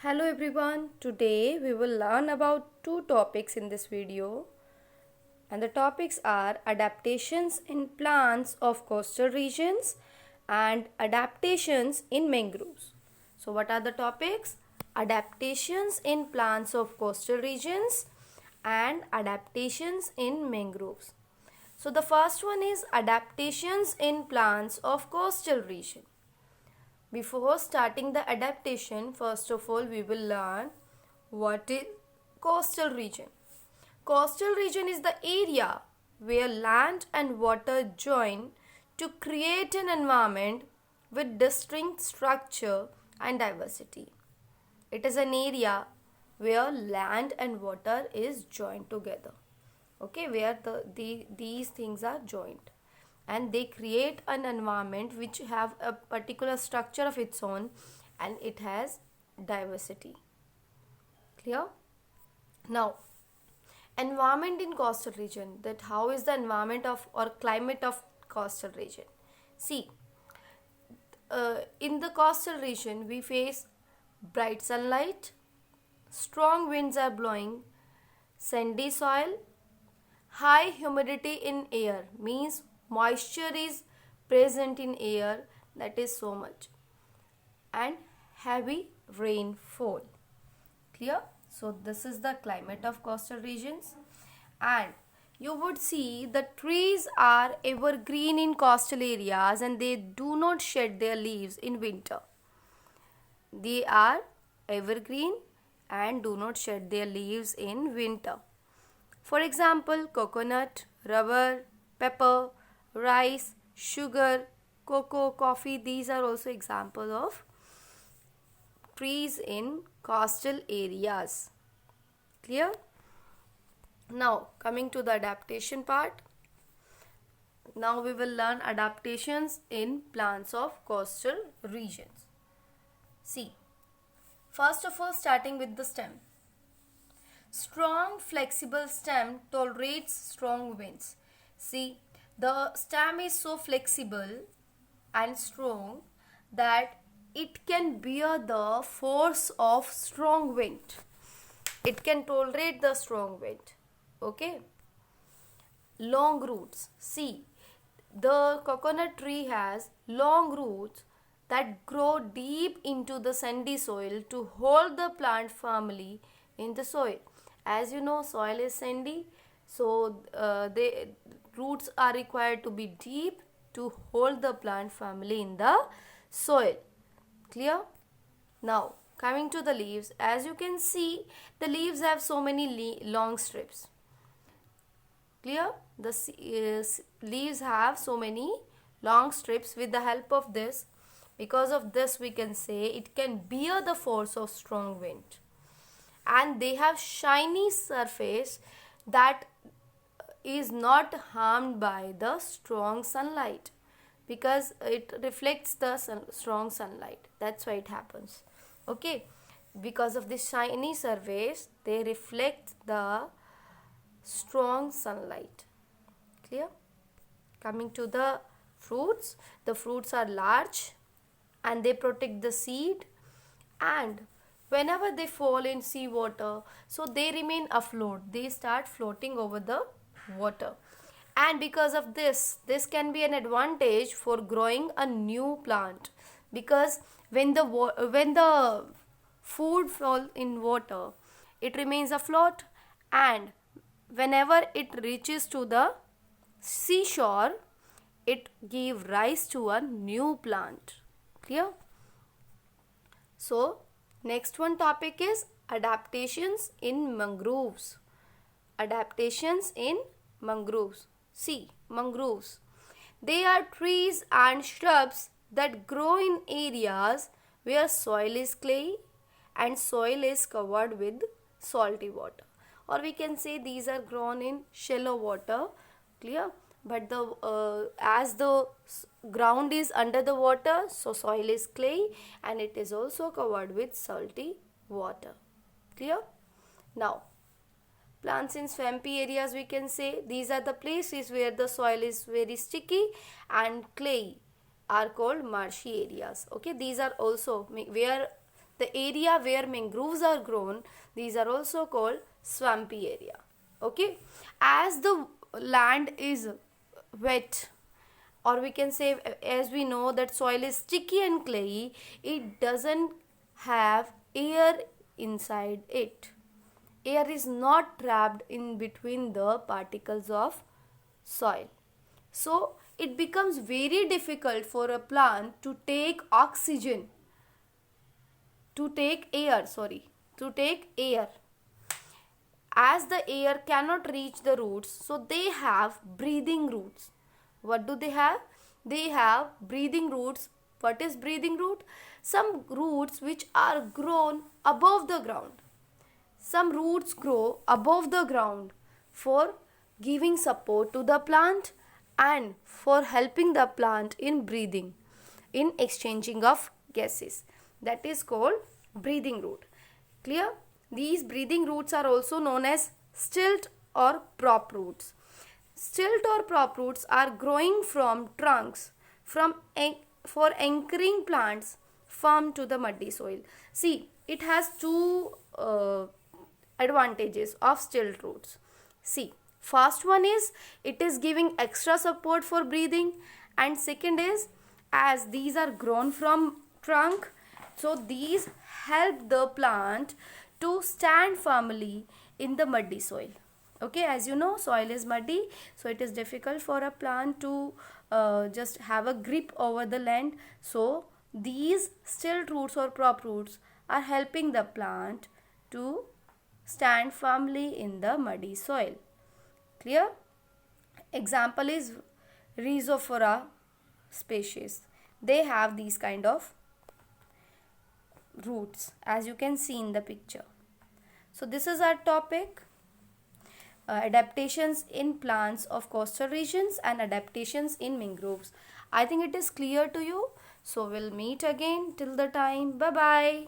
Hello everyone, today we will learn about two topics in this video, and the topics are adaptations in plants of coastal regions and adaptations in mangroves. So what are the topics? Adaptations in plants of coastal regions and adaptations in mangroves. So the first one is adaptations in plants of coastal region. Before starting the adaptation, first of all, we will learn what is coastal region. Coastal region is the area where land and water join to create an environment with distinct structure and diversity. It is an area where land and water is joined together. Okay, where these things are joined, and they create an environment which have a particular structure of its own, and it has diversity. Clear? Now, environment in coastal region, that how is the environment of or climate of coastal region. See, in the coastal region we face bright sunlight, strong winds are blowing, sandy soil, high humidity in air, means moisture is present in air, that is so much, and heavy rainfall. Clear? So this is the climate of coastal regions. And you would see the trees are evergreen in coastal areas and they do not shed their leaves in winter. They are evergreen and do not shed their leaves in winter. For example, coconut, rubber, pepper, rice, sugar, cocoa, coffee, these are also examples of trees in coastal areas. Clear? Now, coming to the adaptation part. Now we will learn adaptations in plants of coastal regions. See, first of all, starting with the stem. Strong flexible stem tolerates strong winds. See, the stem is so flexible and strong that it can bear the force of strong wind. It can tolerate the strong wind. Okay. Long roots. See, the coconut tree has long roots that grow deep into the sandy soil to hold the plant firmly in the soil. As you know, soil is sandy, so the roots are required to be deep to hold the plant firmly in the soil. Clear? Now, coming to the leaves, as you can see, the leaves have so many long strips. Clear? The leaves have so many long strips. With the help of this, because of this, we can say it can bear the force of strong wind. And they have shiny surface that is not harmed by the strong sunlight, because it reflects the strong sunlight. That's why it happens. Okay, because of this shiny surface, they reflect the strong sunlight. Clear? Coming to the fruits, the fruits are large and they protect the seed, and whenever they fall in sea water, so they remain afloat, they start floating over the water. And because of this can be an advantage for growing a new plant, because when the food fall in water, it remains afloat, and whenever it reaches to the seashore, it gives rise to a new plant. Clear? So next one topic is adaptations in mangroves. Adaptations in mangroves. See, mangroves. They are trees and shrubs that grow in areas where soil is clay and soil is covered with salty water. Or we can say these are grown in shallow water. Clear? But as the ground is under the water, so soil is clay and it is also covered with salty water. Clear? Now, plants in swampy areas, we can say these are the places where the soil is very sticky and clay are called marshy areas. Okay, these are also where the area where mangroves are grown, these are also called swampy area. Okay, as the land is wet, or we can say, as we know that soil is sticky and clayey, it doesn't have air inside it. Air is not trapped in between the particles of soil. So it becomes very difficult for a plant to take oxygen, to take air, as the air cannot reach the roots, so they have breathing roots. What do they have? They have breathing roots. What is breathing root? Some roots which are grown above the ground. Some roots grow above the ground for giving support to the plant and for helping the plant in breathing, in exchanging of gases. That is called breathing root. Clear? These breathing roots are also known as stilt or prop roots. Stilt or prop roots are growing from trunks for anchoring plants firm to the muddy soil. See, it has two advantages of stilt roots. See, first one is it is giving extra support for breathing, and second is, as these are grown from trunk, so these help the plant to stand firmly in the muddy soil. Okay, as you know, soil is muddy, so it is difficult for a plant to just have a grip over the land. So these stilt roots or prop roots are helping the plant to stand firmly in the muddy soil. Clear? Example is Rhizophora species. They have these kind of roots, as you can see in the picture. So this is our topic, adaptations in plants of coastal regions and adaptations in mangroves. I think it is clear to you. So we'll meet again. Till the time, bye bye.